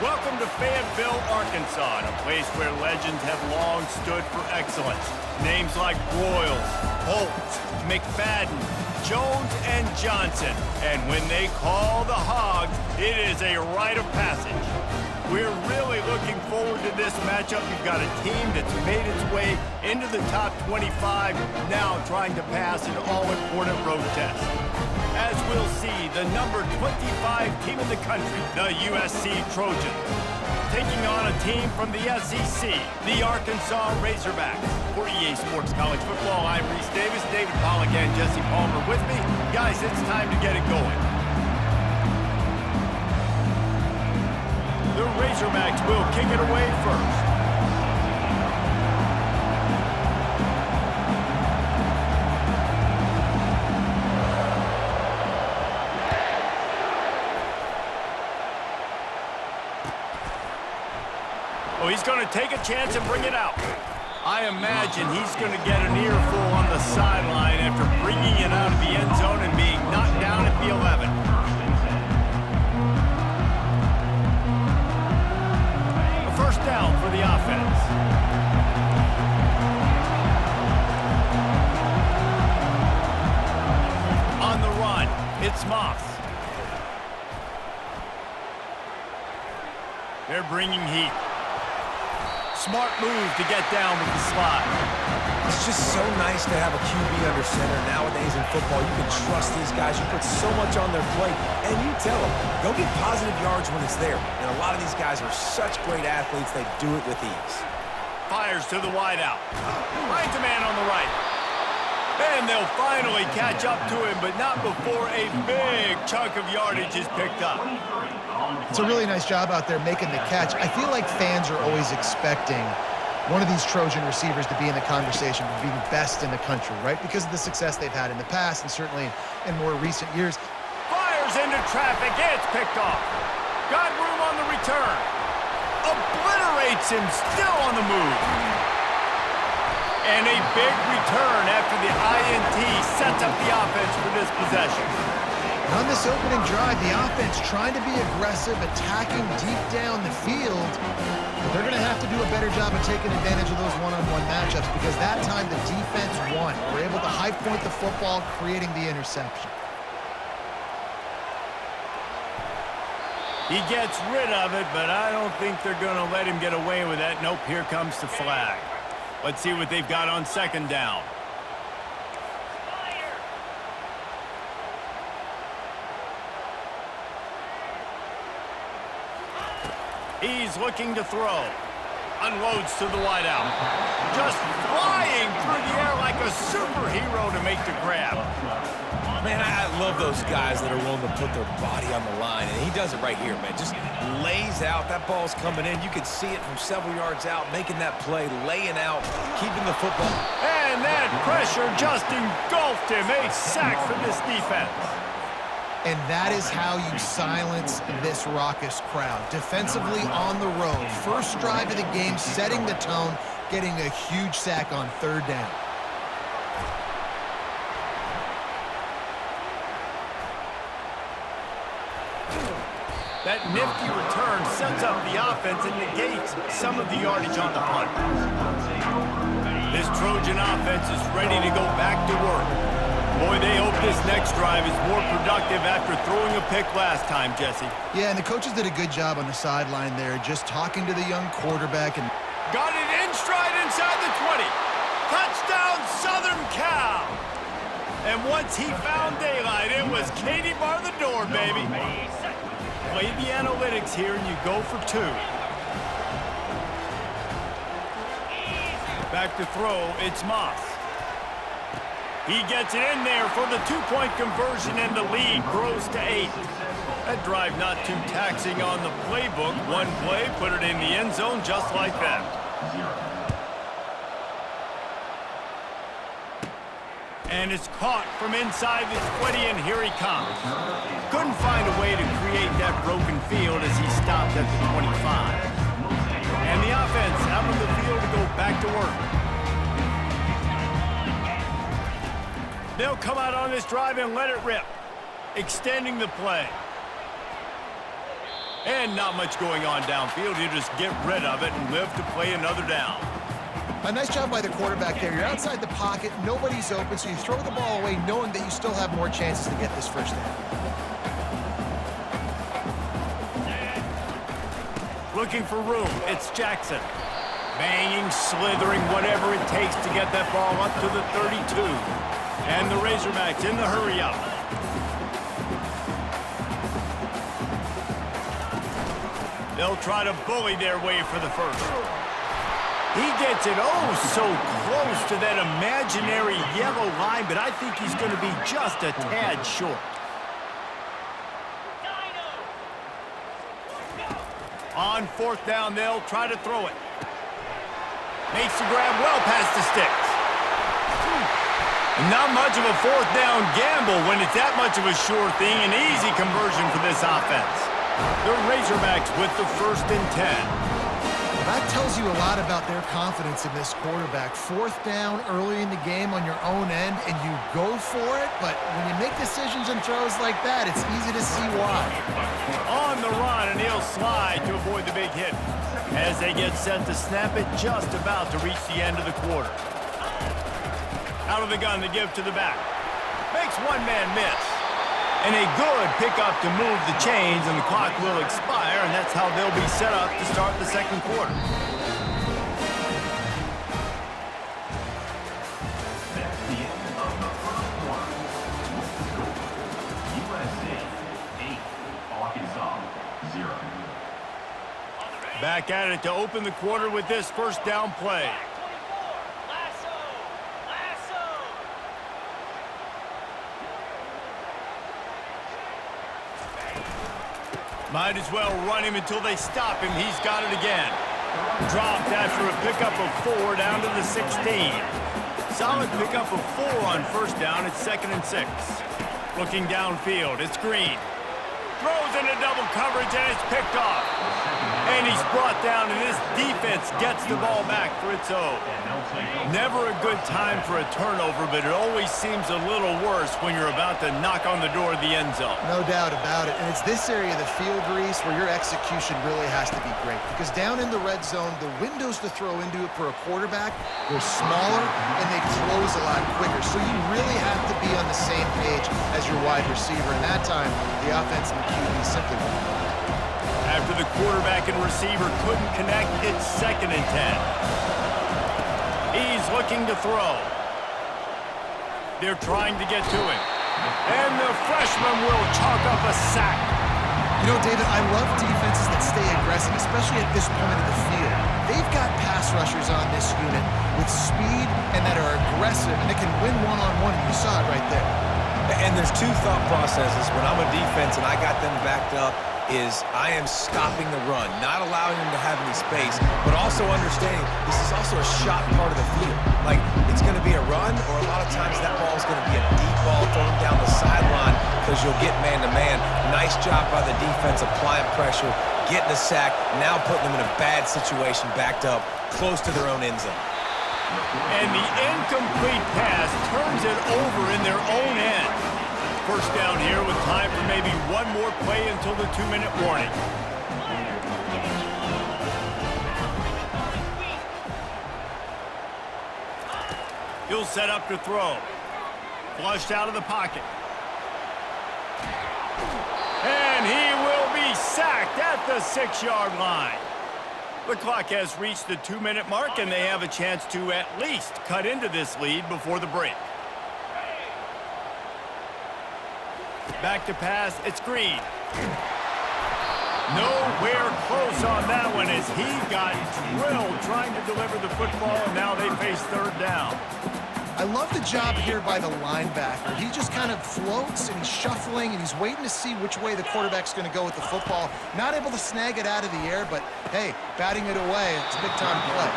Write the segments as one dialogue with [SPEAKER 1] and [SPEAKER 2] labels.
[SPEAKER 1] Welcome to Fayetteville, Arkansas, a place where legends have long stood for excellence. Names like Broyles, Holtz, McFadden, Jones, and Johnson. And when they call the Hogs, it is a rite of passage. We're really looking forward to this matchup. You've got a team that's made its way into the top 25, now trying to pass an all-important road test. As we'll see, the number 25 team in the country, the USC Trojans, taking on a team from the SEC, the Arkansas Razorbacks. For EA Sports College Football, I'm Reese Davis, David Pollack, and Jesse Palmer with me. Guys, it's time to get it going. The Razorbacks will kick it away first. Oh, he's going to take a chance and bring it out. I imagine he's going to get an earful on the sideline after bringing it out of the end zone and being knocked down at the 11. A first down for the offense. On the run, it's Moss. They're bringing heat. Smart move to get down with the slide.
[SPEAKER 2] It's just so nice to have a QB under center. Nowadays in football, you can trust these guys. You put so much on their plate, and you tell them, go get positive yards when it's there. And a lot of these guys are such great athletes, they do it with ease.
[SPEAKER 1] Fires to the wideout. Finds a man on the right. And they'll finally catch up to him, but not before a big chunk of yardage is picked up.
[SPEAKER 3] It's a really nice job out there making the catch. I feel like fans are always expecting one of these Trojan receivers to be in the conversation for being best in the country, right? Because of the success they've had in the past and certainly in more recent years.
[SPEAKER 1] Fires into traffic. It's picked off. Got room on the return. Obliterates him, still on the move. And a big return after the INT sets up the offense for this possession.
[SPEAKER 3] On this opening drive, the offense trying to be aggressive, attacking deep down the field. But they're going to have to do a better job of taking advantage of those one-on-one matchups because that time the defense won. We're able to high point the football, creating the interception.
[SPEAKER 1] He gets rid of it, but I don't think they're going to let him get away with that. Nope, here comes the flag. Let's see what they've got on second down. He's looking to throw. Unloads to the wideout. Just flying through the air like a superhero to make the grab.
[SPEAKER 2] Man, I love those guys that are willing to put their body on the line, and he does it right here, man. Just lays out. That ball's coming in. You can see it from several yards out, making that play, laying out, keeping the football.
[SPEAKER 1] And that pressure just engulfed him. A sack for this defense.
[SPEAKER 3] And that is how you silence this raucous crowd. Defensively on the road. First drive of the game, setting the tone, getting a huge sack on third down.
[SPEAKER 1] That nifty return sets up the offense and negates some of the yardage on the punt. This Trojan offense is ready to go back to work. Boy, they hope this next drive is more productive after throwing a pick last time, Jesse.
[SPEAKER 3] Yeah, and the coaches did a good job on the sideline there, just talking to the young quarterback. And
[SPEAKER 1] got it in stride inside the 20. Touchdown, Southern Cal. And once he found daylight, it was Katie bar the door, baby. Play the analytics here, and you go for two. Back to throw, it's Moss. He gets it in there for the two-point conversion, and the lead grows to 8. That drive not too taxing on the playbook. One play, put it in the end zone just like that. And it's caught from inside the 20, and here he comes. Couldn't find a way to create that broken field as he stopped at the 25. And the offense out on the field to go back to work. They'll come out on this drive and let it rip, extending the play. And not much going on downfield. You just get rid of it and live to play another down.
[SPEAKER 3] A nice job by the quarterback there. You're outside the pocket, nobody's open, so you throw the ball away knowing that you still have more chances to get this first down.
[SPEAKER 1] Looking for room, it's Jackson. Banging, slithering, whatever it takes to get that ball up to the 32. And the Razorbacks in the hurry-up. They'll try to bully their way for the first. He gets it so close to that imaginary yellow line, but I think he's going to be just a tad short. On fourth down, they'll try to throw it. Makes the grab well past the sticks. Not much of a fourth down gamble when it's that much of a sure thing. An easy conversion for this offense. The Razorbacks with the 1st and 10.
[SPEAKER 3] That tells you a lot about their confidence in this quarterback. Fourth down early in the game on your own end, and you go for it, but when you make decisions and throws like that, it's easy to see why.
[SPEAKER 1] On the run, and he'll slide to avoid the big hit. As they get set to snap it, just about to reach the end of the quarter. Out of the gun to give to the back. Makes one man miss. And a good pickup to move the chains, and the clock will expire, and that's how they'll be set up to start the second quarter.
[SPEAKER 4] That's the end of the first quarter. USA 8, Arkansas 0.
[SPEAKER 1] Back at it to open the quarter with this first down play. Might as well run him until they stop him. He's got it again. Dropped after a pickup of 4 down to the 16. Solid pickup of 4 on first down. It's 2nd and 6. Looking downfield, it's Green. Throws into double coverage, and it's picked off. And he's brought down, and this defense gets the ball back for its own. Never a good time for a turnover, but it always seems a little worse when you're about to knock on the door of the end zone.
[SPEAKER 3] No doubt about it. And it's this area of the field, Reese, where your execution really has to be great. Because down in the red zone, the windows to throw into it for a quarterback are smaller, and they close a lot quicker. So you really have to be on the same page as your wide receiver. And that time, the offense and the QB simply won't.
[SPEAKER 1] After the quarterback and receiver couldn't connect, it's 2nd and 10. He's looking to throw. They're trying to get to him. And the freshman will chalk up a sack.
[SPEAKER 3] You know, David, I love defenses that stay aggressive, especially at this point of the field. They've got pass rushers on this unit with speed and that are aggressive, and they can win one-on-one, and you saw it right there.
[SPEAKER 2] And there's 2 thought processes when I'm a defense and I got them backed up is I am stopping the run, not allowing them to have any space, but also understanding this is also a shot part of the field. Like, it's going to be a run, or a lot of times that ball is going to be a deep ball thrown down the sideline because you'll get man-to-man. Nice job by the defense applying pressure, getting a sack, now putting them in a bad situation, backed up, close to their own end zone.
[SPEAKER 1] And the incomplete pass turns it over in their own end. First down here with time for maybe one more play until the 2-minute warning. He'll set up to throw. Flushed out of the pocket. And he will be sacked at the 6-yard line. The clock has reached the 2-minute mark, and they have a chance to at least cut into this lead before the break. Back to pass, it's Green. Nowhere close on that one as he got drilled trying to deliver the football, and now they face 3rd down.
[SPEAKER 3] I love the job here by the linebacker. He just kind of floats, and he's shuffling, and he's waiting to see which way the quarterback's going to go with the football. Not able to snag it out of the air, but, hey, batting it away, it's a big-time play.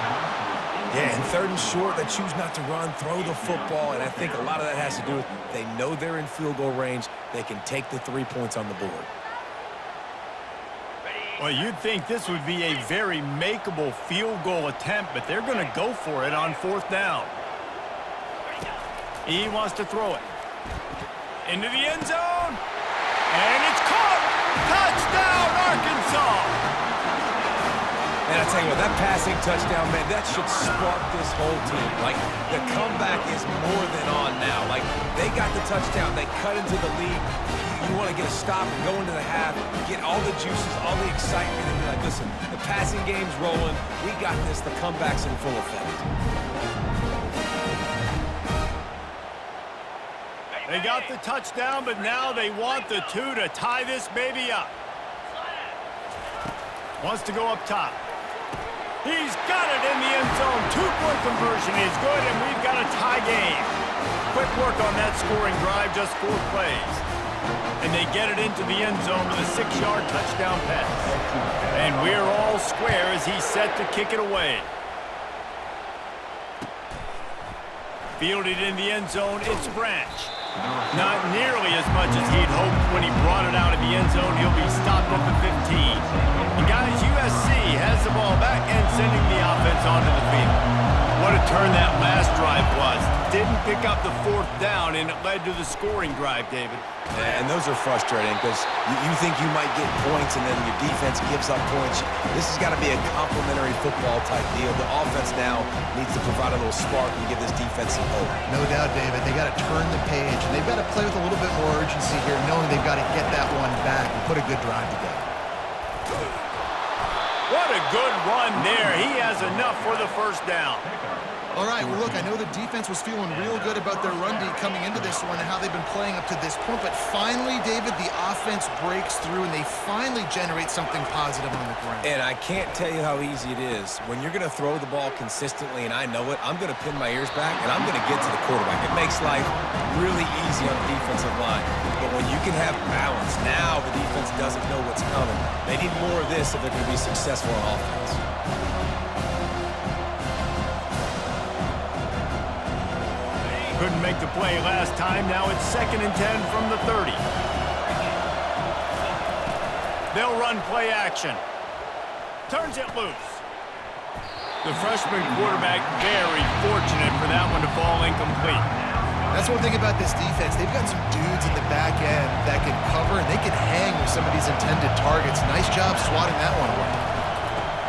[SPEAKER 2] Yeah, and 3rd and short, they choose not to run, throw the football, and I think a lot of that has to do with they know they're in field goal range. They can take the 3 points on the board.
[SPEAKER 1] Well, you'd think this would be a very makeable field goal attempt, but they're going to go for it on 4th down. He wants to throw it. Into the end zone. And it's caught. Touchdown, Arkansas. Arkansas.
[SPEAKER 2] And I tell you what, that passing touchdown, man, that should spark this whole team. Like, the comeback is more than on now. Like, they got the touchdown. They cut into the lead. You want to get a stop and go into the half, get all the juices, all the excitement, and be like, listen, the passing game's rolling. We got this. The comeback's in full effect.
[SPEAKER 1] They got the touchdown, but now they want the two to tie this baby up. Wants to go up top. He's got it in the end zone. Two-point conversion is good, and we've got a tie game. Quick work on that scoring drive, just 4 plays. And they get it into the end zone with a 6-yard touchdown pass. And we're all square as he's set to kick it away. Fielded in the end zone, it's Branch. Not nearly as much as he'd hoped when he brought it out of the end zone. He'll be stopped at the 15. And guys, USC has the ball back and sending the offense onto the field. What a turn that last drive was. Didn't pick up the 4th down, and it led to the scoring drive, David.
[SPEAKER 2] And those are frustrating because you think you might get points and then your defense gives up points. This has got to be a complementary football type deal. The offense now needs to provide a little spark and give this defense some hope.
[SPEAKER 3] No doubt, David. They got to turn the page, and they've got to play with a little bit more urgency here, knowing they've got to get that one back and put a good drive together.
[SPEAKER 1] What a good run there. He has enough for the 1st down.
[SPEAKER 3] All right, well, look, I know the defense was feeling real good about their run D coming into this one and how they've been playing up to this point, but finally, David, the offense breaks through and they finally generate something positive on the ground.
[SPEAKER 2] And I can't tell you how easy it is. When you're going to throw the ball consistently, and I know it, I'm going to pin my ears back, and I'm going to get to the quarterback. It makes life really easy on the defensive line. But when you can have balance, now the defense doesn't know what's coming. They need more of this if they're going to be successful on offense.
[SPEAKER 1] Couldn't make the play last time. Now it's 2nd and 10 from the 30. They'll run play action. Turns it loose. The freshman quarterback very fortunate for that one to fall incomplete.
[SPEAKER 3] That's one thing about this defense. They've got some dudes in the back end that can cover, and they can hang with some of these intended targets. Nice job swatting that one away.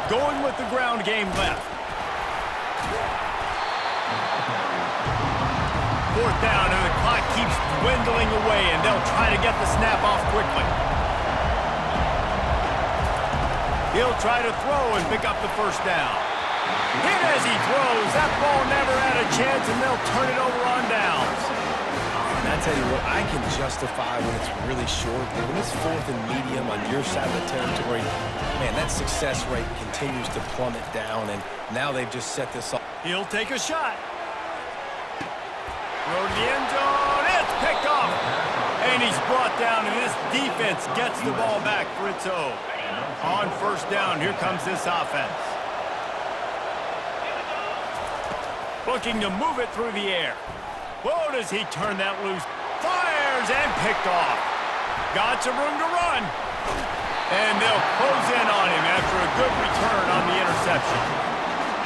[SPEAKER 1] Going with the ground game left. 4th down, and the clock keeps dwindling away, and they'll try to get the snap off quickly. He'll try to throw and pick up the 1st down. Hit as he throws. That ball never had a chance, and they'll turn it over on downs.
[SPEAKER 2] And I tell you what, I can justify when it's really short, but when it's 4th and medium on your side of the territory, man, that success rate continues to plummet down, and now they've just set this up.
[SPEAKER 1] He'll take a shot. Throw to the end zone. It's picked off. And he's brought down, and this defense gets the ball back for its own. On 1st down, here comes this offense. Looking to move it through the air. Whoa, does he turn that loose? Fires and picked off. Got some room to run. And they'll close in on him after a good return on the interception.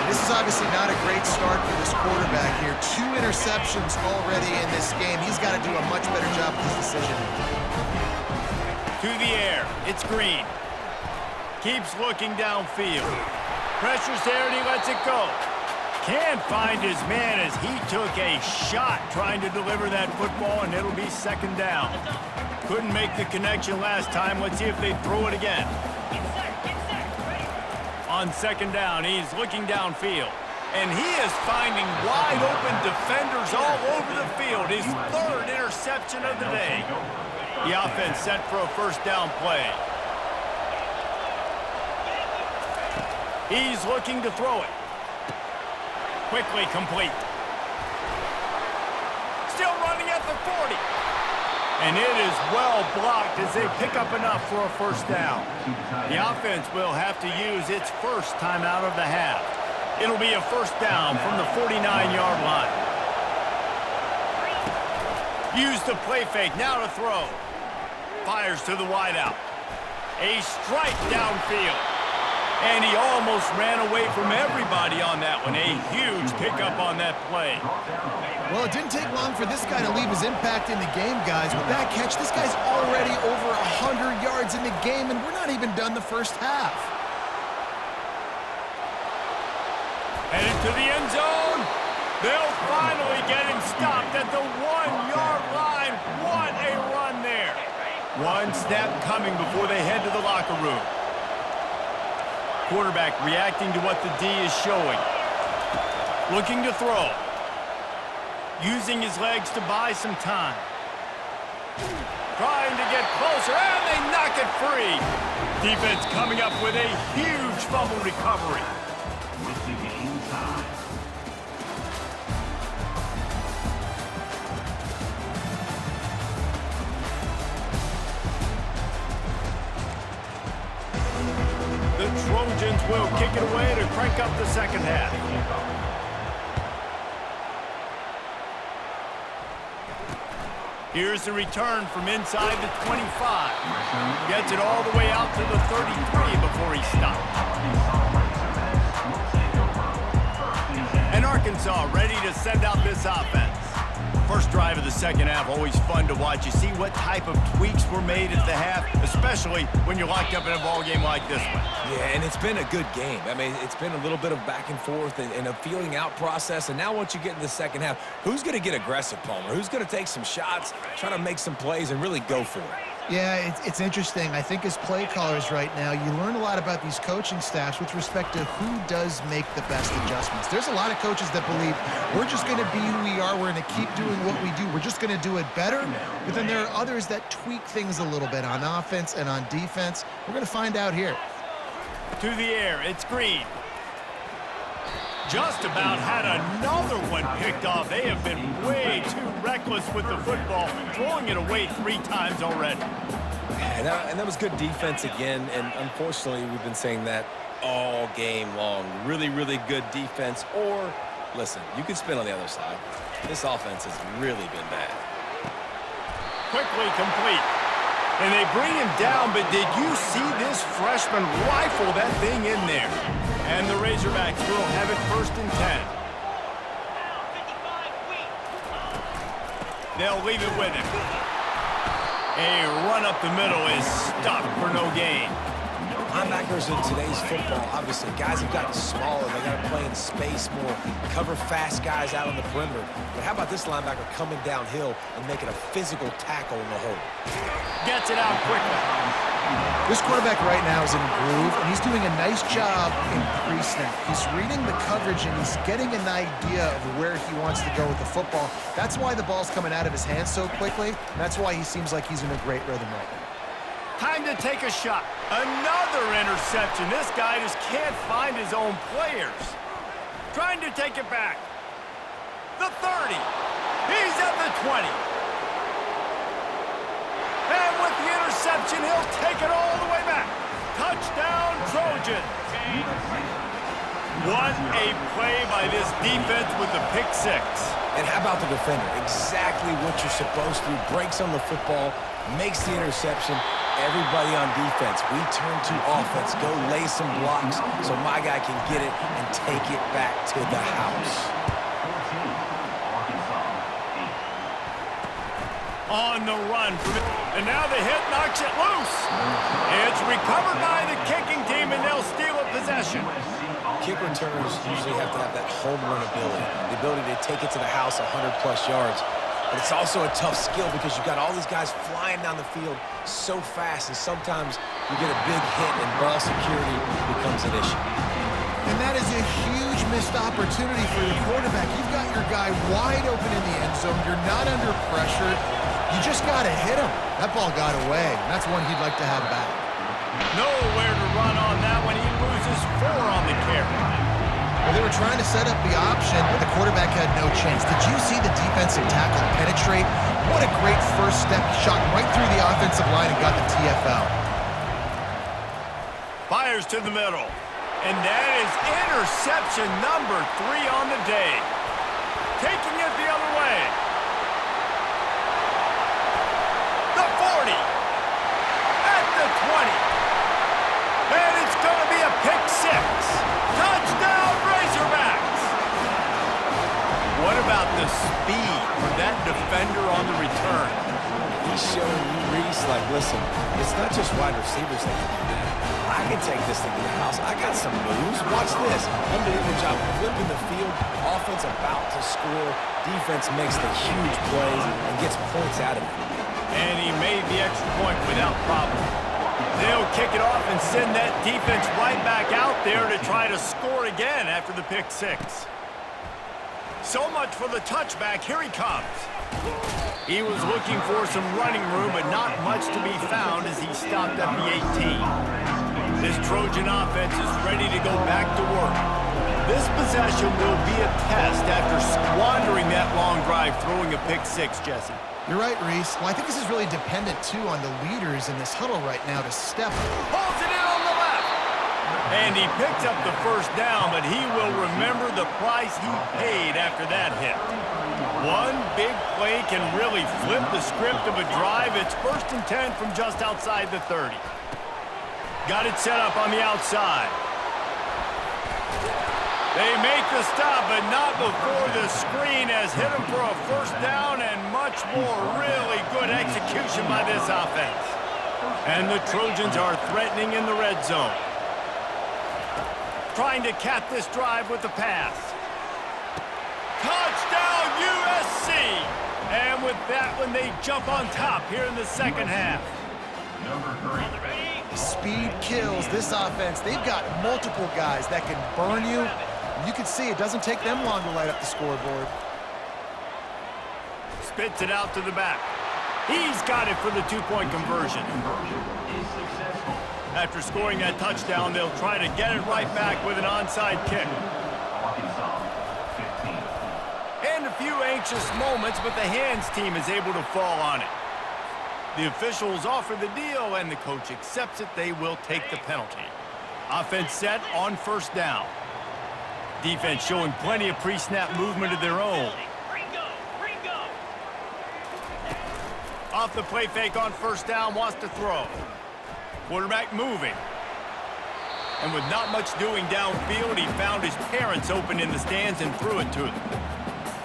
[SPEAKER 3] This is obviously not a great start for this quarterback here. 2 interceptions already in this game. He's got to do a much better job with his decision.
[SPEAKER 1] To the air. It's Green. Keeps looking downfield. Pressure's there, and he lets it go. Can't find his man as he took a shot trying to deliver that football, and it'll be 2nd down. Couldn't make the connection last time. Let's see if they throw it again. On 2nd down, he's looking downfield. And he is finding wide open defenders all over the field. His 3rd interception of the day. The offense set for a 1st down play. He's looking to throw it. Quickly complete. Still running at the 40. And it is well blocked as they pick up enough for a 1st down. The offense will have to use its 1st timeout of the half. It'll be a 1st down from the 49-yard line. Use the play fake, now to throw. Fires to the wideout. A strike downfield. And he almost ran away from everybody on that one. A huge pickup on that play.
[SPEAKER 3] Well, it didn't take long for this guy to leave his impact in the game, guys. With that catch, this guy's already over 100 yards in the game, and we're not even done the first half.
[SPEAKER 1] Headed to the end zone. They'll finally get him stopped at the 1-yard line. What a run there. One snap coming before they head to the locker room. Quarterback reacting to what the D is showing. Looking to throw. Using his legs to buy some time. Trying to get closer, and they knock it free. Defense coming up with a huge fumble recovery.
[SPEAKER 4] With the game time.
[SPEAKER 1] The Trojans will kick it away to crank up the second half. Here's the return from inside the 25. Gets it all the way out to the 33 before he stopped. And Arkansas ready to send out this offense. First drive of the second half, always fun to watch. You see what type of tweaks were made at the half, especially when you're locked up in a ball game like this one.
[SPEAKER 2] Yeah, and it's been a good game. I mean, it's been a little bit of back and forth and a feeling out process. And now once you get in the second half, who's going to get aggressive, Palmer? Who's going to take some shots, try to make some plays, and really go for it?
[SPEAKER 3] Yeah, it's interesting. I think as play callers right now, you learn a lot about these coaching staffs with respect to who does make the best adjustments. There's a lot of coaches that believe we're just going to be who we are. We're going to keep doing what we do. We're just going to do it better. But then there are others that tweak things a little bit on offense and on defense. We're going to find out here.
[SPEAKER 1] To the air, it's Green. Just about had another one picked off. They have been way too reckless with the football, throwing it away 3 times already.
[SPEAKER 2] And that was good defense again, and unfortunately, we've been saying that all game long. Really, really good defense, or, listen, you could spin on the other side. This offense has really been bad.
[SPEAKER 1] Quickly complete. And they bring him down, but did you see this freshman rifle that thing in there? And the Razorbacks will have it 1st and 10. They'll leave it with him. A run up the middle is stopped for no gain.
[SPEAKER 2] Linebackers in today's football, obviously, guys have gotten smaller. They got to play in space more, cover fast guys out on the perimeter. But how about this linebacker coming downhill and making a physical tackle in the hole?
[SPEAKER 1] Gets it out quickly.
[SPEAKER 3] This quarterback right now is in a groove, and he's doing a nice job in pre-snap. He's reading the coverage, and he's getting an idea of where he wants to go with the football. That's why the ball's coming out of his hands so quickly, and that's why he seems like he's in a great rhythm right now.
[SPEAKER 1] Time to take a shot. Another interception. This guy just can't find his own players. Trying to take it back. The 30. He's at the 20. And with the interception, he'll take it all the way back. Touchdown, Trojans. What a play by this defense with the pick 6.
[SPEAKER 2] And how about the defender? Exactly what you're supposed to do. Breaks on the football, makes the interception. Everybody on defense, we turn to offense. Go lay some blocks so my guy can get it and take it back to the house.
[SPEAKER 1] On the run. And now the hit knocks it loose. It's recovered by the kicking team, and they'll steal a possession.
[SPEAKER 2] Kick returners usually have to have that home run ability, the ability to take it to the house 100-plus yards. But it's also a tough skill because you've got all these guys flying down the field so fast, and sometimes you get a big hit and ball security becomes an issue.
[SPEAKER 3] And that is a huge missed opportunity for your quarterback. You've got your guy wide open in the end zone. You're not under pressure. You just got to hit him. That ball got away, and that's one he'd like to have back.
[SPEAKER 1] Nowhere to run on that one. He loses 4 on the carry.
[SPEAKER 3] Well, they were trying to set up the option, but the quarterback had no chance. Did you see the defensive tackle penetrate? What a great first step. He shot right through the offensive line and got the TFL.
[SPEAKER 1] Fires to the middle. And that is interception number 3 on the day. Taking it the other way. The 40. At the 20. And it's going to be a pick 6. Touchdown, Razorbacks! What about the speed
[SPEAKER 2] like, listen, it's not just wide receivers that can do that. I can take this thing to the house. I got some moves. Watch this. Unbelievable job flipping the field. Offense about to score. Defense makes the huge plays and gets points out of it.
[SPEAKER 1] And he made the extra point without problem. They'll kick it off and send that defense right back out there to try to score again after the pick six. So much for the touchback. Here he comes. He was looking for some running room, but not much to be found as he stopped at the 18. This Trojan offense is ready to go back to work. This possession will be a test after squandering that long drive throwing a pick six, Jesse.
[SPEAKER 3] You're right, Reese. Well, I think this is really dependent, too, on the leaders in this huddle right now to step up.
[SPEAKER 1] Pulls it in on the left. And he picked up the first down, but he will remember the price he paid after that hit. One big play can really flip the script of a drive. It's 1st and 10 from just outside the 30. Got it set up on the outside. They make the stop, but not before the screen has hit him for a first down and much more. Really good execution by this offense. And the Trojans are threatening in the red zone. Trying to cap this drive with the pass. Touchdown, USC! And with that one, they jump on top here in the second half.
[SPEAKER 4] Number 3.
[SPEAKER 3] Speed kills this offense. They've got multiple guys that can burn you. You can see it doesn't take them long to light up the scoreboard.
[SPEAKER 1] Spits it out to the back. He's got it for the two-point conversion.
[SPEAKER 4] Is successful.
[SPEAKER 1] After scoring that touchdown, they'll try to get it right back with an onside kick.
[SPEAKER 4] Arkansas 15.
[SPEAKER 1] And a few anxious moments, but the hands team is able to fall on it. The officials offer the deal, and the coach accepts it. They will take the penalty. Offense set on first down. Defense showing plenty of pre-snap movement of their own. Off the play fake on first down, wants to throw. Quarterback moving. And with not much doing downfield, he found his parents open in the stands and threw it to them.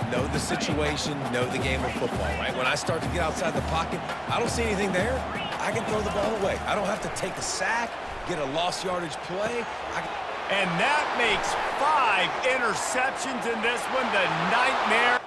[SPEAKER 2] Know the situation, know the game of football, right? When I start to get outside the pocket, I don't see anything there. I can throw the ball away. I don't have to take a sack, get a lost yardage play.
[SPEAKER 1] And that makes 5 interceptions in this one, the nightmare.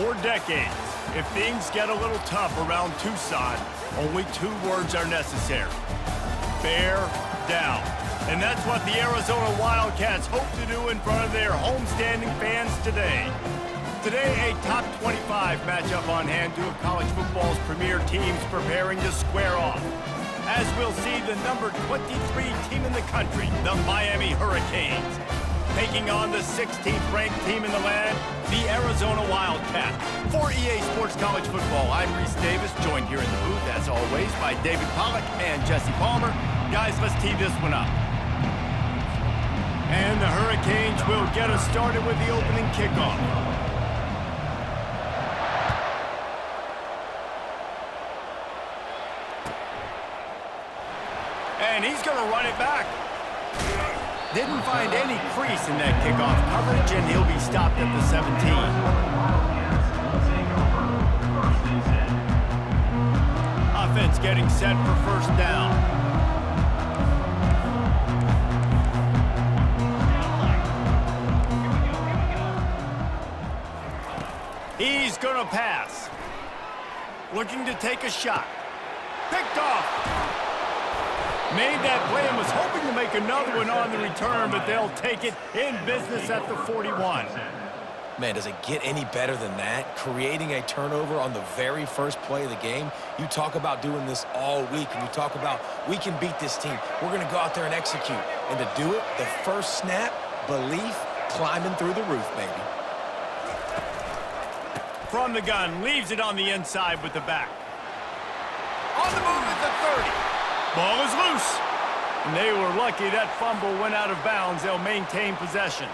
[SPEAKER 1] For decades, if things get a little tough around Tucson, only 2 words are necessary. Bear down. And that's what the Arizona Wildcats hope to do in front of their homestanding fans today. Today, a top 25 matchup on hand, 2 of college football's premier teams preparing to square off. As we'll see the number 23 team in the country, the Miami Hurricanes, taking on the 16th ranked team in the land, the Arizona Wildcats. For EA Sports College Football, I'm Reese Davis, joined here in the booth, as always, by David Pollack and Jesse Palmer. Guys, let's tee this one up. And the Hurricanes will get us started with the opening kickoff. And he's going to run it back. Didn't find any crease in that kickoff coverage, and he'll be stopped at the 17. Offense getting set for first down. He's going to pass. Looking to take a shot. Picked off. Made that play and was hoping to make another one on the return, but they'll take it in business at the 41.
[SPEAKER 2] Man, does it get any better than that? Creating a turnover on the very first play of the game. You talk about doing this all week, and you talk about, we can beat this team. We're going to go out there and execute. And to do it, the first snap, belief, climbing through the roof, baby.
[SPEAKER 1] From the gun, leaves it on the inside with the back. On the move at the 30. Ball is loose. And they were lucky that fumble went out of bounds. They'll maintain possession.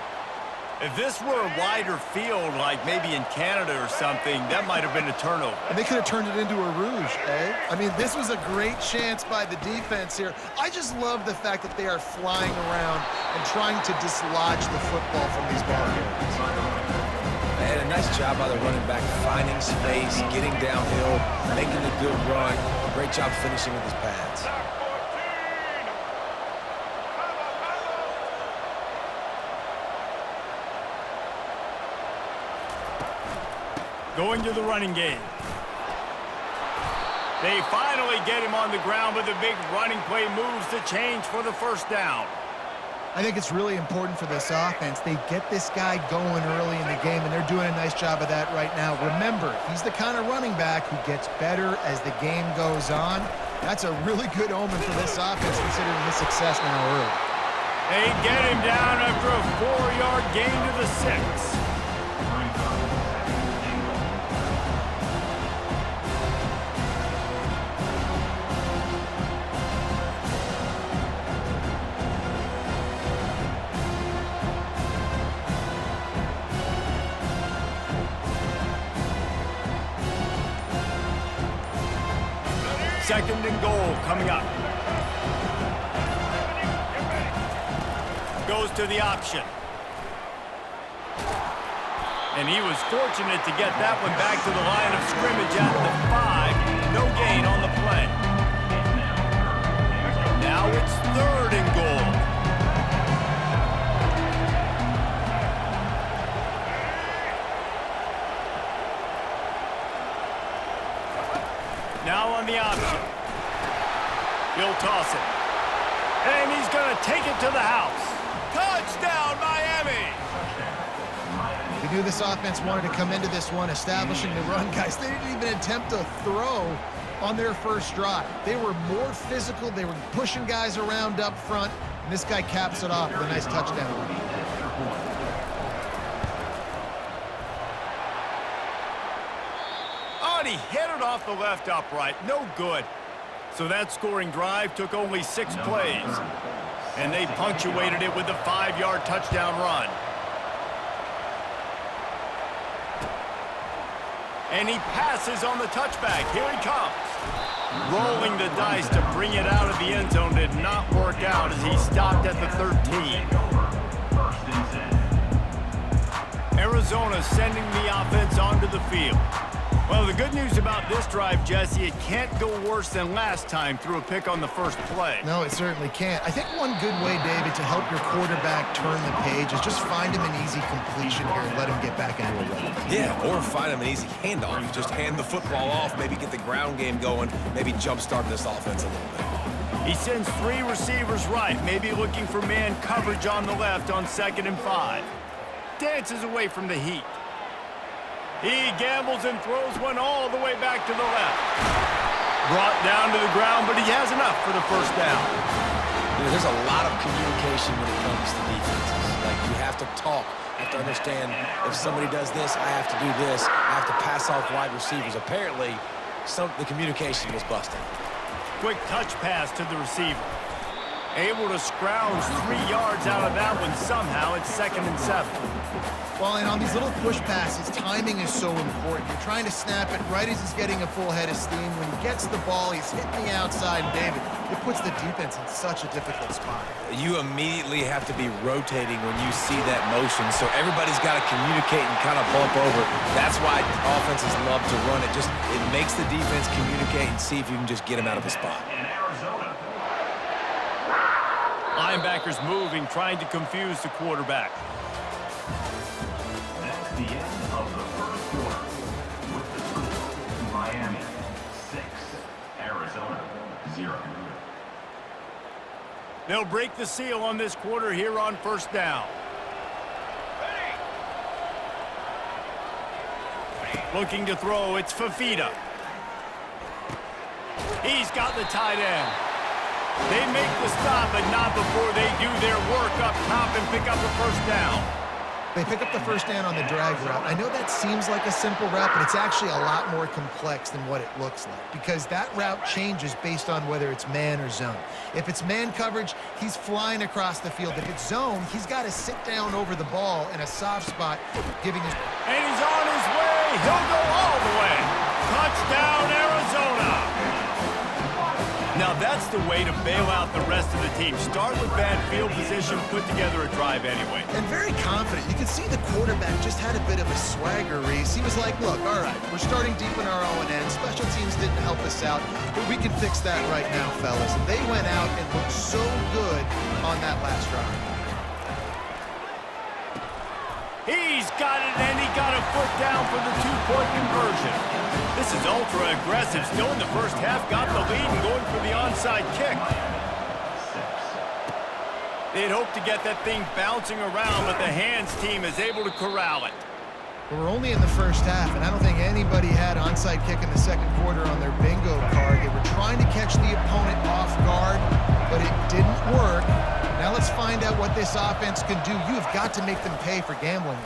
[SPEAKER 1] If this were a wider field, like maybe in Canada or something, that might have been a turnover.
[SPEAKER 3] And they could have turned it into a rouge, eh? I mean, this was a great chance by the defense here. I just love the fact that they are flying around and trying to dislodge the football from these ball carriers.
[SPEAKER 2] And a nice job by the running back, finding space, getting downhill, making a good run. Great job finishing with his pads.
[SPEAKER 1] Going to the running game. They finally get him on the ground, but the big running play moves the change for the first down.
[SPEAKER 3] I think it's really important for this offense. They get this guy going early in the game, and they're doing a nice job of that right now. Remember, he's the kind of running back who gets better as the game goes on. That's a really good omen for this offense, considering his success now early.
[SPEAKER 1] They get him down after a 4-yard gain to the 6. Second and goal coming up. Goes to the option. And he was fortunate to get that one back to the line of scrimmage at the 5. No gain on the play. Now it's third and goal. Now on the option. He'll toss it. And he's going to take it to the house. Touchdown, Miami!
[SPEAKER 3] We knew this offense wanted to come into this one, establishing the run, guys. They didn't even attempt to throw on their first drive. They were more physical. They were pushing guys around up front, and this guy caps it off with a nice touchdown run.
[SPEAKER 1] He hit it off the left upright. No good. So that scoring drive took only 6 plays. And they punctuated it with a 5-yard touchdown run. And he passes on the touchback. Here he comes. Rolling the dice to bring it out of the end zone did not work out as he stopped at the 13. Arizona sending the offense onto the field. Well, the good news about this drive, Jesse, it can't go worse than last time through a pick on the first play.
[SPEAKER 3] No, it certainly can't. I think one good way, David, to help your quarterback turn the page is just find him an easy completion here and let him get back into a rhythm.
[SPEAKER 2] Yeah, or find him an easy handoff. Just hand the football off, maybe get the ground game going, maybe jumpstart this offense a little bit.
[SPEAKER 1] He sends 3 receivers right, maybe looking for man coverage on the left on 2nd and 5. Dances away from the heat. He gambles and throws one all the way back to the left. Brought down to the ground, but he has enough for the first down.
[SPEAKER 2] You know, there's a lot of communication when it comes to defenses. Like, you have to talk. You have to understand if somebody does this, I have to do this. I have to pass off wide receivers. Apparently, the communication was busted.
[SPEAKER 1] Quick touch pass to the receiver. Able to scrounge 3 yards out of that one somehow. It's 2nd and 7.
[SPEAKER 3] Well, and on these little push passes, timing is so important. You're trying to snap it right as he's getting a full head of steam. When he gets the ball, he's hitting the outside. And David, it puts the defense in such a difficult spot.
[SPEAKER 2] You immediately have to be rotating when you see that motion, so everybody's got to communicate and kind of bump over. That's why offenses love to run it. It makes the defense communicate and see if you can just get him out of the spot.
[SPEAKER 1] Linebackers moving, trying to confuse the quarterback.
[SPEAKER 4] That's the end of the first quarter. With the score, Miami 6, Arizona 0.
[SPEAKER 1] They'll break the seal on this quarter here on first down. Looking to throw, it's Fafita. He's got the tight end. They make the stop, but not before they do their work up top and pick up a first down.
[SPEAKER 3] They pick up the first down on the drag route. I know that seems like a simple route, but it's actually a lot more complex than what it looks like because that route changes based on whether it's man or zone. If it's man coverage, he's flying across the field. If it's zone, he's got to sit down over the ball in a soft spot, giving his...
[SPEAKER 1] And he's on his way. He'll go all the way. Touchdown, Arizona. Now that's the way to bail out the rest of the team. Start with bad field position, put together a drive anyway.
[SPEAKER 3] And very confident. You can see the quarterback just had a bit of a swagger race. He was like, look, all right, we're starting deep in our own end. Special teams didn't help us out, but we can fix that right now, fellas. And they went out and looked so good on that last drive.
[SPEAKER 1] He's got it, and he got a foot down for the 2-point conversion. This is ultra-aggressive. Still in the first half, got the lead and going for the onside kick. They'd hoped to get that thing bouncing around, but the hands team is able to corral it.
[SPEAKER 3] We're only in the first half, and I don't think anybody had onside kick in the second quarter on their bingo card. They were trying to catch the opponent off guard, but it didn't work. Now let's find out what this offense can do. You have got to make them pay for gambling.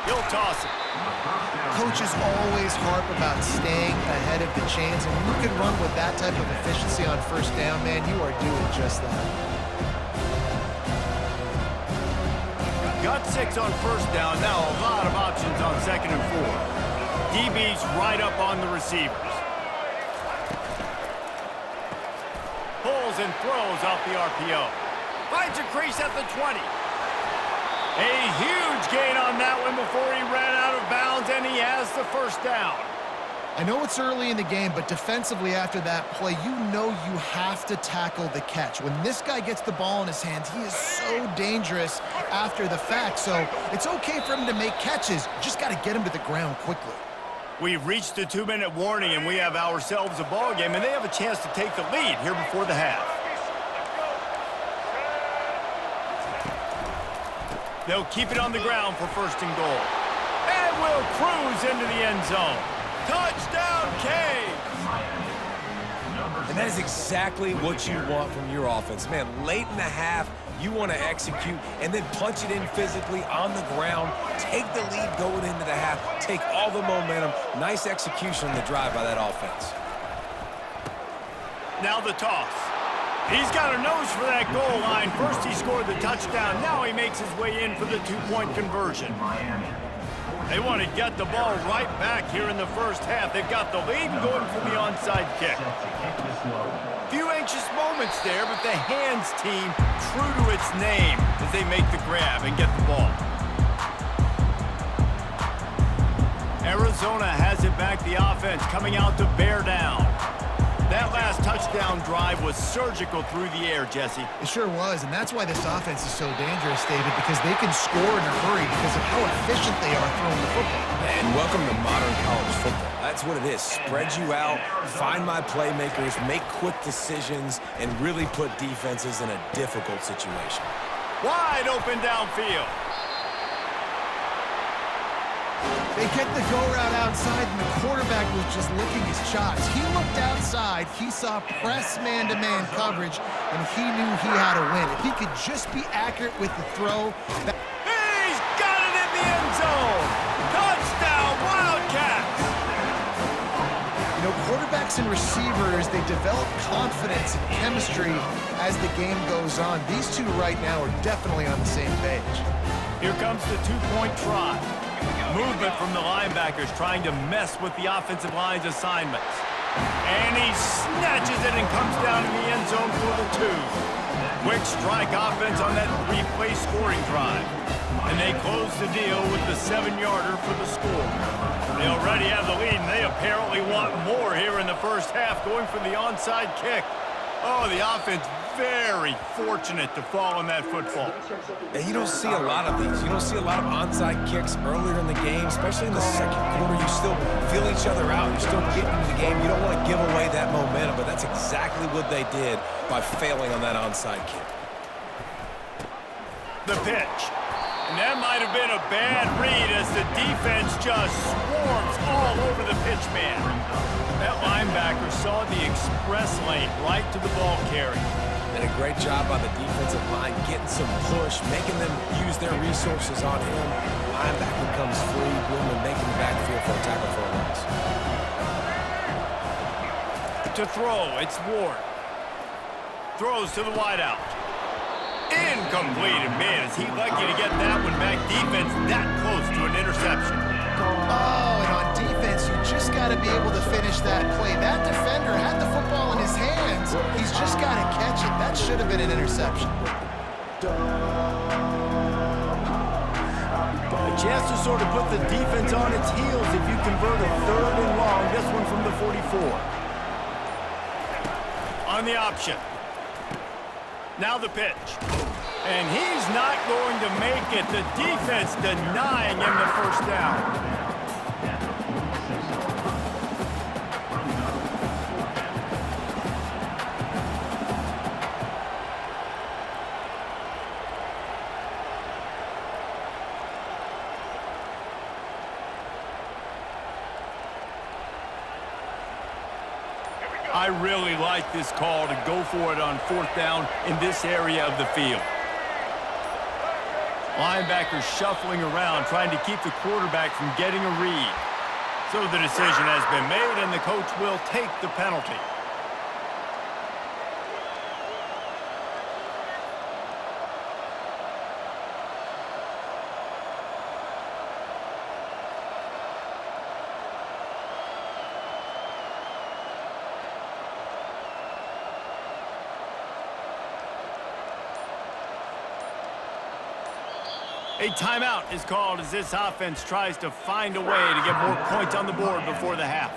[SPEAKER 1] He'll toss it.
[SPEAKER 3] Coaches always harp about staying ahead of the chains, and when you can run with that type of efficiency on first down, man, you are doing just that.
[SPEAKER 1] Got 6 on first down. Now a lot of options on 2nd and 4. DB's right up on the receivers. Pulls and throws off the RPO. Finds a crease at the 20. A huge gain on that one before he ran out of bounds, and he has the first down.
[SPEAKER 3] I know it's early in the game, but defensively after that play, you know you have to tackle the catch. When this guy gets the ball in his hands, he is so dangerous after the fact. So it's okay for him to make catches. You just got to get him to the ground quickly.
[SPEAKER 1] We've reached the 2-minute warning, and we have ourselves a ball game, and they have a chance to take the lead here before the half. They'll keep it on the ground for 1st and goal. And will cruise into the end zone. Touchdown, K!
[SPEAKER 2] And that is exactly what you want from your offense. Man, late in the half, you want to execute and then punch it in physically on the ground, take the lead going into the half, take all the momentum. Nice execution on the drive by that offense.
[SPEAKER 1] Now the toss. He's got a nose for that goal line. First he scored the touchdown. Now he makes his way in for the 2-point conversion. They want to get the ball right back here in the first half. They've got the lead and going for the onside kick. Few anxious moments there, but the hands team true to its name as they make the grab and get the ball. Arizona has it back, the offense coming out to bear down. That last touchdown drive was surgical through the air, Jesse.
[SPEAKER 3] It sure was, and that's why this offense is so dangerous, David, because they can score in a hurry because of how efficient they are throwing the football.
[SPEAKER 2] And welcome to modern college football. That's what it is. Spread you out, find my playmakers, make quick decisions, and really put defenses in a difficult situation.
[SPEAKER 1] Wide open downfield.
[SPEAKER 3] They get the go route outside, and the quarterback was just licking his chops. He looked outside, he saw press man-to-man coverage, and he knew he had to win. If he could just be accurate with the throw.
[SPEAKER 1] He's got it in the end zone. Touchdown, Wildcats.
[SPEAKER 3] You know, quarterbacks and receivers, they develop confidence and chemistry as the game goes on. These two right now are definitely on the same page.
[SPEAKER 1] Here comes the two-point try. Movement from the linebackers trying to mess with the offensive line's assignments. And he snatches it and comes down in the end zone for the 2. Quick strike offense on that 3-play scoring drive. And they close the deal with the 7-yarder for the score. They already have the lead, and they apparently want more here in the first half, going for the onside kick. Oh, the offense very fortunate to fall on that football.
[SPEAKER 2] And you don't see a lot of these. You don't see a lot of onside kicks earlier in the game, especially in the second quarter. You still feel each other out. You're still getting into the game. You don't want to give away that momentum, but that's exactly what they did by failing on that onside kick.
[SPEAKER 1] The pitch. And that might have been a bad read as the defense just swarms all over the pitch man. That linebacker saw the express lane right to the ball carrier.
[SPEAKER 2] And a great job by the defensive line getting some push, making them use their resources on him. Linebacker comes free, boom, and making the backfield for a tackle for a loss.
[SPEAKER 1] To throw, it's Ward. Throws to the wideout. Incomplete, and man, is he lucky to get that one back. Defense that close to an interception.
[SPEAKER 3] Oh, and on defense, you just got to be able to finish that play. That defender had the football in his hands. He's just got to catch it. That should have been an interception.
[SPEAKER 1] A chance to sort of put the defense on its heels if you convert a 3rd and long. This one from the 44. On the option. Now the pitch. And he's not going to make it. The defense denying him the first down. I really like this call to go for it on 4th down in this area of the field. Linebackers shuffling around, trying to keep the quarterback from getting a read. So the decision has been made, and the coach will take the penalty. A timeout is called as this offense tries to find a way to get more points on the board before the half.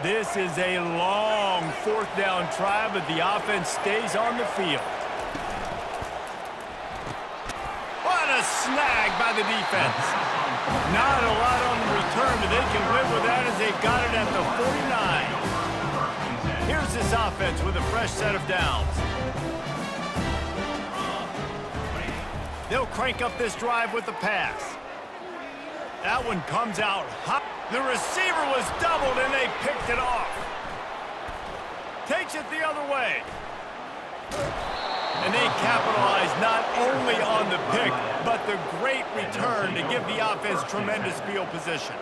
[SPEAKER 1] This is a long 4th down try, but the offense stays on the field. What a snag by the defense. Not a lot on the return, but they can live with that as they've got it at the 49. Here's this offense with a fresh set of downs. They'll crank up this drive with the pass. That one comes out hot. The receiver was doubled, and they picked it off. Takes it the other way. And they capitalize not only on the pick, but the great return to give the offense tremendous field position.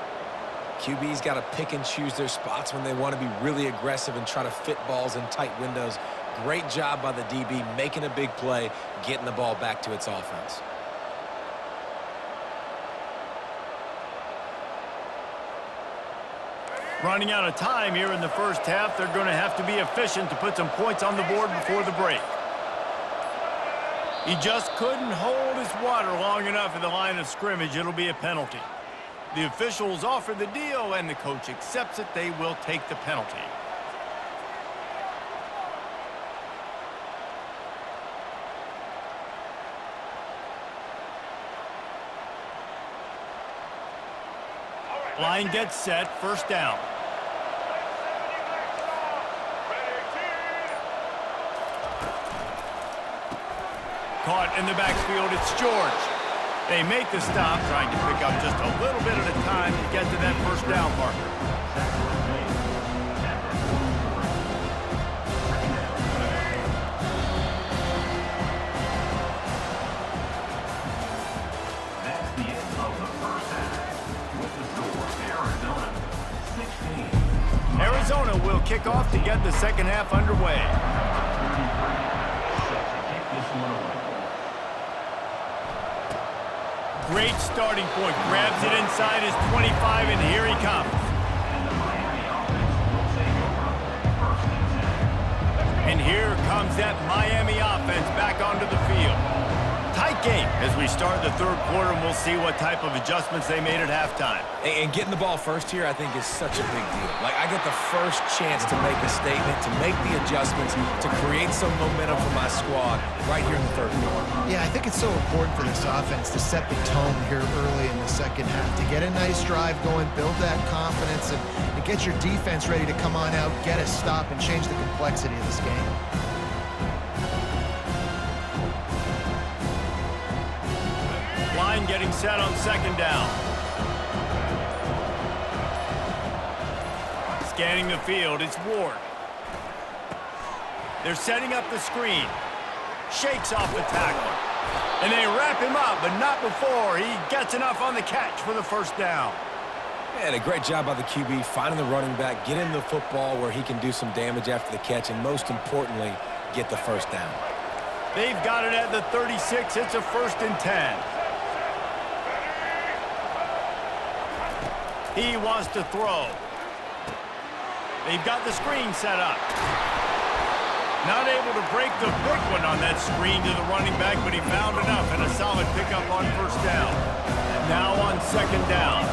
[SPEAKER 2] QB's got to pick and choose their spots when they want to be really aggressive and try to fit balls in tight windows. Great job by the DB making a big play, getting the ball back to its offense.
[SPEAKER 1] Running out of time here in the first half, they're going to have to be efficient to put some points on the board before the break. He just couldn't hold his water long enough at the line of scrimmage. It'll be a penalty. The officials offer the deal, and the coach accepts it. They will take the penalty. Line gets set, first down. Caught in the backfield, it's George. They make the stop, trying to pick up just a little bit at a time to get to that first down marker.
[SPEAKER 4] That's the end of the first half. With the score, Arizona 16.
[SPEAKER 1] Arizona will kick off to get the second half underway.
[SPEAKER 4] Set to kick this one away.
[SPEAKER 1] Great starting point. Grabs it inside his 25, and here he comes.
[SPEAKER 4] And the Miami offense will take over. First and 10.
[SPEAKER 1] And here comes that Miami offense back onto the field. Tight game as we start the third quarter, and we'll see what type of adjustments they made at halftime.
[SPEAKER 2] And getting the ball first here, I think, is such a big deal. Like, I get the first chance to make a statement, to make the adjustments, to create some momentum for my squad right here in the third quarter.
[SPEAKER 3] Yeah, I think it's so important for this offense to set the tone here early in the second half, to get a nice drive going, build that confidence, and get your defense ready to come on out, get a stop, and change the complexity of this game.
[SPEAKER 1] Line getting set on second down. Scanning the field, it's Ward. They're setting up the screen. Shakes off the tackle. And they wrap him up, but not before he gets enough on the catch for the first down.
[SPEAKER 2] And a great job by the QB, finding the running back, getting the football where he can do some damage after the catch, and most importantly, get the first down.
[SPEAKER 1] They've got it at the 36. It's a 1st and 10. He wants to throw. They've got the screen set up. Not able to break the big one on that screen to the running back, but he found enough and a solid pickup on first down. Now on second down.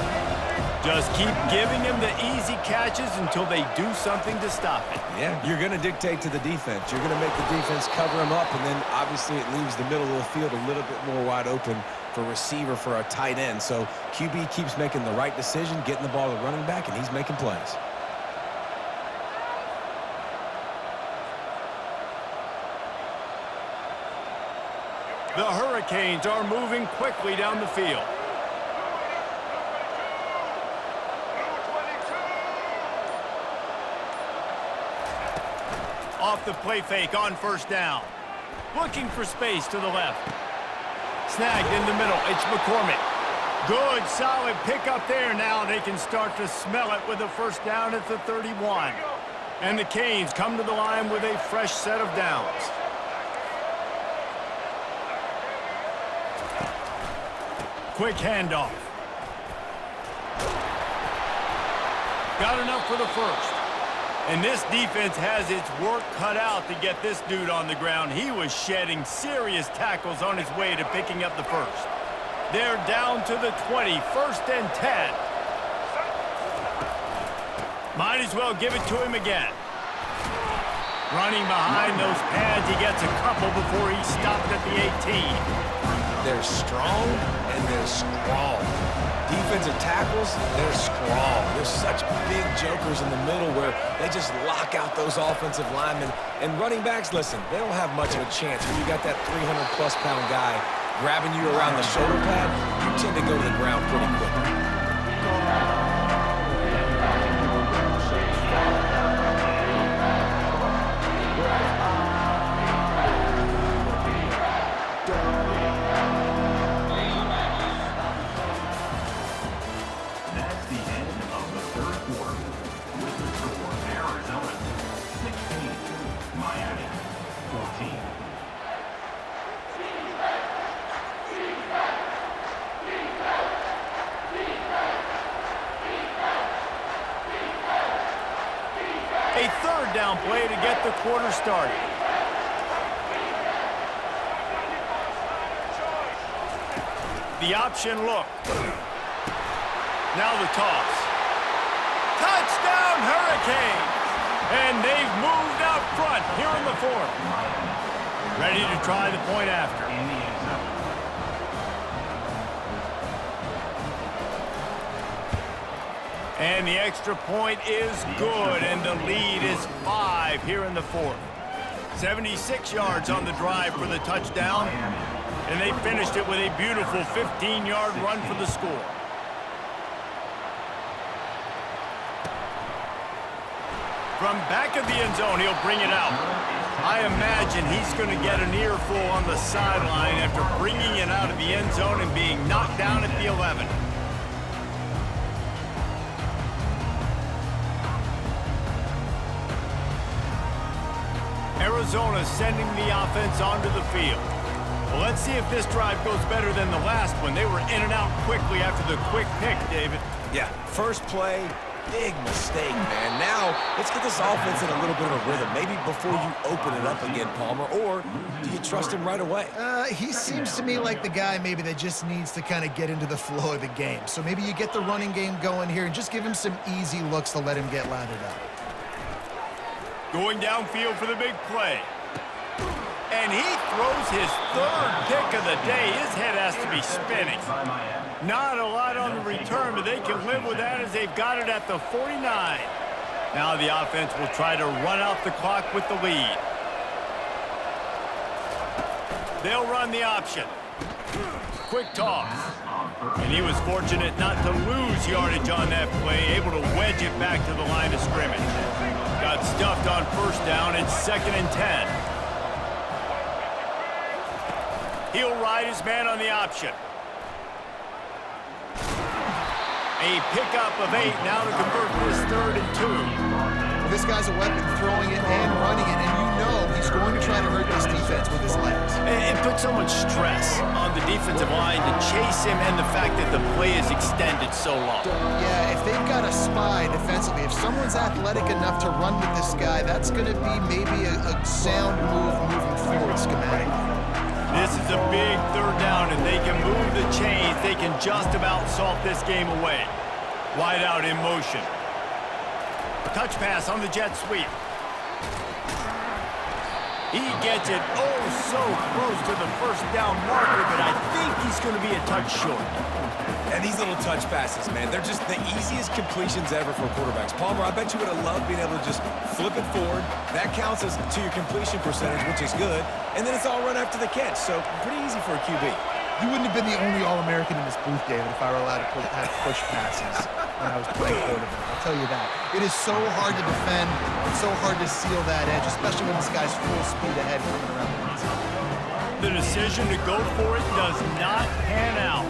[SPEAKER 1] Just keep giving him the easy catches until they do something to stop it.
[SPEAKER 2] Yeah, you're going to dictate to the defense. You're going to make the defense cover him up, and then obviously it leaves the middle of the field a little bit more wide open for receiver, for a tight end. So QB keeps making the right decision, getting the ball to the running back, and he's making plays.
[SPEAKER 1] The Hurricanes are moving quickly down the field. Off the play fake on first down. Looking for space to the left. Snagged in the middle. It's McCormick. Good, solid pickup there. Now they can start to smell it with a first down at the 31. And the Canes come to the line with a fresh set of downs. Quick handoff. Got enough for the first. And this defense has its work cut out to get this dude on the ground. He was shedding serious tackles on his way to picking up the first. They're down to the 20, 1st and 10. Might as well give it to him again. Running behind those pads, he gets a couple before he stopped at the 18.
[SPEAKER 2] They're strong and they're strong. Defensive tackles, they're strong. There's such big jokers in the middle where they just lock out those offensive linemen. And running backs, listen, they don't have much of a chance. When you got that 300-plus pound guy grabbing you around the shoulder pad, you tend to go to the ground pretty quickly.
[SPEAKER 4] That's the end of the third quarter. With the score, Arizona 16, Miami 14.
[SPEAKER 1] A third down play to get the quarter started. The option look. Now the toss. Touchdown Hurricanes! And they've moved out front here in the fourth. Ready to try the point after. And the extra point is good, and the lead is 5 here in the fourth. 76 yards on the drive for the touchdown, and they finished it with a beautiful 15-yard run for the score. From back of the end zone, he'll bring it out. I imagine he's going to get an earful on the sideline after bringing it out of the end zone and being knocked down at the 11. Arizona sending the offense onto the field. Well, let's see if this drive goes better than the last one. They were in and out quickly after the quick pick, David.
[SPEAKER 2] Yeah, first play, big mistake, man. Now, let's get this offense in a little bit of a rhythm. Maybe before you open it up again, Palmer, or do you trust him right away?
[SPEAKER 3] He seems to me like the guy maybe that just needs to kind of get into the flow of the game. So maybe you get the running game going here and just give him some easy looks to let him get lathered up.
[SPEAKER 1] Going downfield for the big play. And he throws his third pick of the day. His head has to be spinning. Not a lot on the return, but they can live with that as they've got it at the 49. Now the offense will try to run out the clock with the lead. They'll run the option. Quick toss. And he was fortunate not to lose yardage on that play, able to wedge it back to the line of scrimmage. Got stuffed on first down. It's 2nd and 10. He'll ride his man on the option. A pickup of 8 now to convert this 3rd and 2.
[SPEAKER 3] Well, this guy's a weapon, throwing it and running it, and you know he's going to try to hurt this defense with his legs.
[SPEAKER 1] It puts so much stress on the defensive line to chase him, and the fact that the play is extended so long.
[SPEAKER 3] Yeah, if they've got a spy defensively, if someone's athletic enough to run with this guy, that's going to be maybe a sound move moving forward schematically.
[SPEAKER 1] This is a big 3rd down. If they can move the chains, they can just about salt this game away. Wide out in motion. Touch pass on the jet sweep. He gets it so close to the first down marker, but I think he's going to be a touch short.
[SPEAKER 2] And these little touch passes, man, they're just the easiest completions ever for quarterbacks. Palmer, I bet you would have loved being able to just flip it forward. That counts as to your completion percentage, which is good. And then it's all run after the catch, so pretty easy for a QB.
[SPEAKER 3] You wouldn't have been the only All-American in this booth, David, if I were allowed to have push passes when I was playing quarterback. I'll tell you that. It is so hard to defend. It's so hard to seal that edge, especially when this guy's full speed ahead coming around the inside.
[SPEAKER 1] The decision to go for it does not pan out.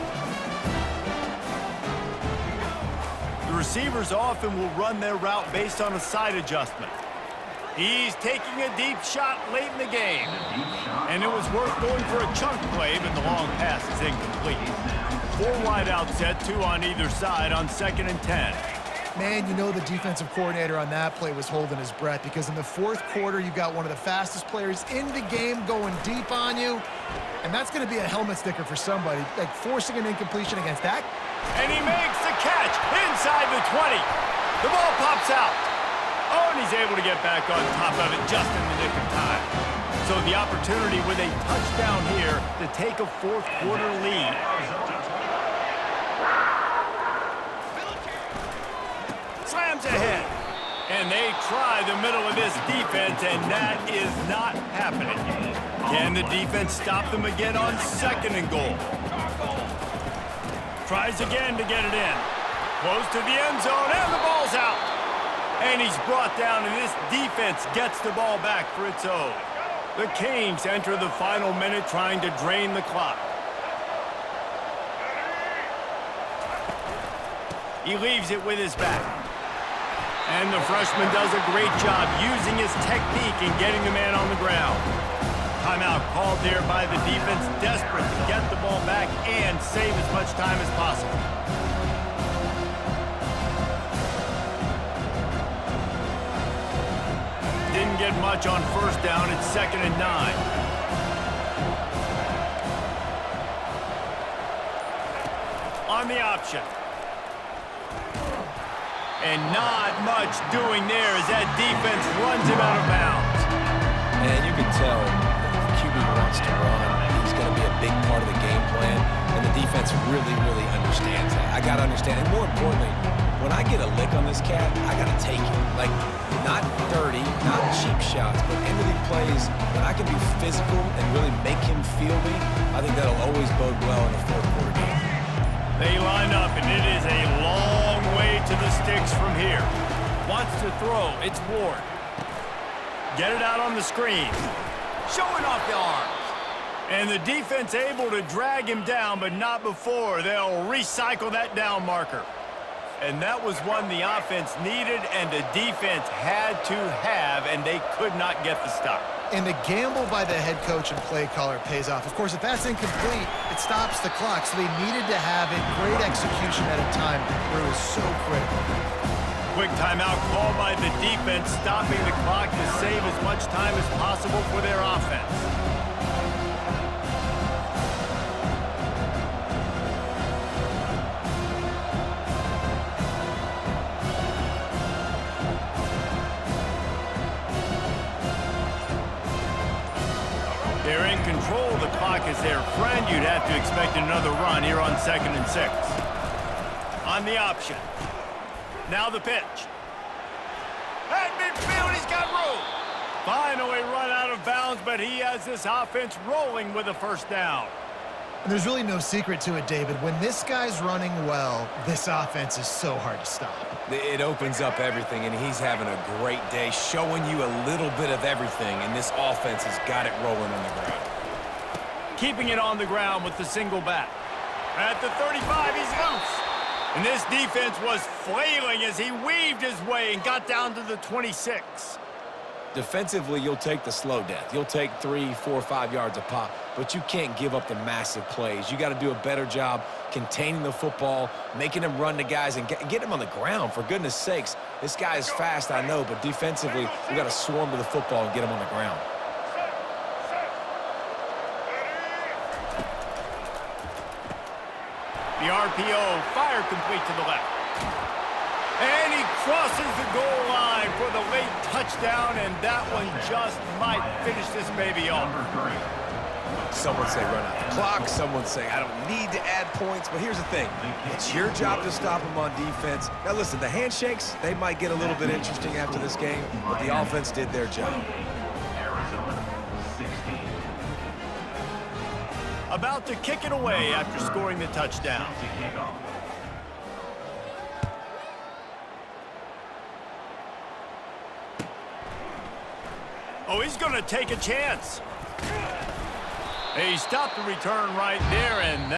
[SPEAKER 1] The receivers often will run their route based on a side adjustment. He's taking a deep shot late in the game. And it was worth going for a chunk play, but the long pass is incomplete. 4 wide out set, 2 on either side on 2nd and 10.
[SPEAKER 3] Man, you know the defensive coordinator on that play was holding his breath because in the 4th quarter, you've got one of the fastest players in the game going deep on you. And that's going to be a helmet sticker for somebody, like forcing an incompletion against that.
[SPEAKER 1] And he makes the catch inside the 20. The ball pops out. Oh, and he's able to get back on top of it just in the nick of time. So the opportunity with a touchdown here to take a 4th quarter lead. Slams ahead. And they try the middle of this defense, and that is not happening. Can the defense stop them again on 2nd and goal? Tries again to get it in. Close to the end zone, and the ball's out. And he's brought down, and this defense gets the ball back for its own. The Canes enter the final minute trying to drain the clock. He leaves it with his back. And the freshman does a great job using his technique and getting the man on the ground. Timeout called there by the defense, desperate to get the ball back and save as much time as possible. didn't get much on first down. It's 2nd and 9. On the option. And not much doing there as that defense runs him out of bounds.
[SPEAKER 2] And you can tell the QB wants to run. He's going to be a big part of the game plan, and the defense really, really understands that. I got to understand, and more importantly, when I get a lick on this cat, I got to take it. Like, not dirty, not cheap shots, but end of the plays, when I can be physical and really make him feel me, I think that'll always bode well in a fourth quarter game.
[SPEAKER 1] They line up, and it is a long way to the sticks from here. Wants to throw. It's Ward. Get it out on the screen. Showing off the arms. And the defense able to drag him down, but not before. They'll recycle that down marker. And that was one the offense needed and the defense had to have, and they could not get the stop.
[SPEAKER 3] And the gamble by the head coach and play caller pays off. Of course, if that's incomplete, it stops the clock. So they needed to have it. Great execution at a time where it was so critical.
[SPEAKER 1] Quick timeout called by the defense, stopping the clock to save as much time as possible for their offense. They're in control. The clock is their friend. You'd have to expect another run here on 2nd and 6. On the option. Now the pitch. At midfield, he's got room. Finally run out of bounds, but he has this offense rolling with a first down.
[SPEAKER 3] And there's really no secret to it, David. When this guy's running well, this offense is so hard to stop.
[SPEAKER 2] It opens up everything, and he's having a great day, showing you a little bit of everything, and this offense has got it rolling on the ground.
[SPEAKER 1] Keeping it on the ground with the single back. At the 35, he's loose. And this defense was flailing as he weaved his way and got down to the 26.
[SPEAKER 2] Defensively, you'll take the slow death. You'll take 3, 4, 5 yards a pop, but you can't give up the massive plays. You got to do a better job containing the football, making him run to guys, and get him on the ground, for goodness sakes. This guy is fast, I know, but defensively, we got to swarm to the football and get him on the ground.
[SPEAKER 1] The RPO, fire complete to the left. And he crosses the goal line for the late touchdown, and that one just might finish this baby off.
[SPEAKER 2] Someone say run out the clock. Someone say I don't need to add points. But here's the thing. It's your job to stop them on defense. Now, listen, the handshakes, they might get a little bit interesting after this game, but the offense did their job.
[SPEAKER 4] Arizona 16.
[SPEAKER 1] About to kick it away after scoring the touchdown.
[SPEAKER 4] To kick off.
[SPEAKER 1] Oh, he's going to take a chance. He stopped the return right there, and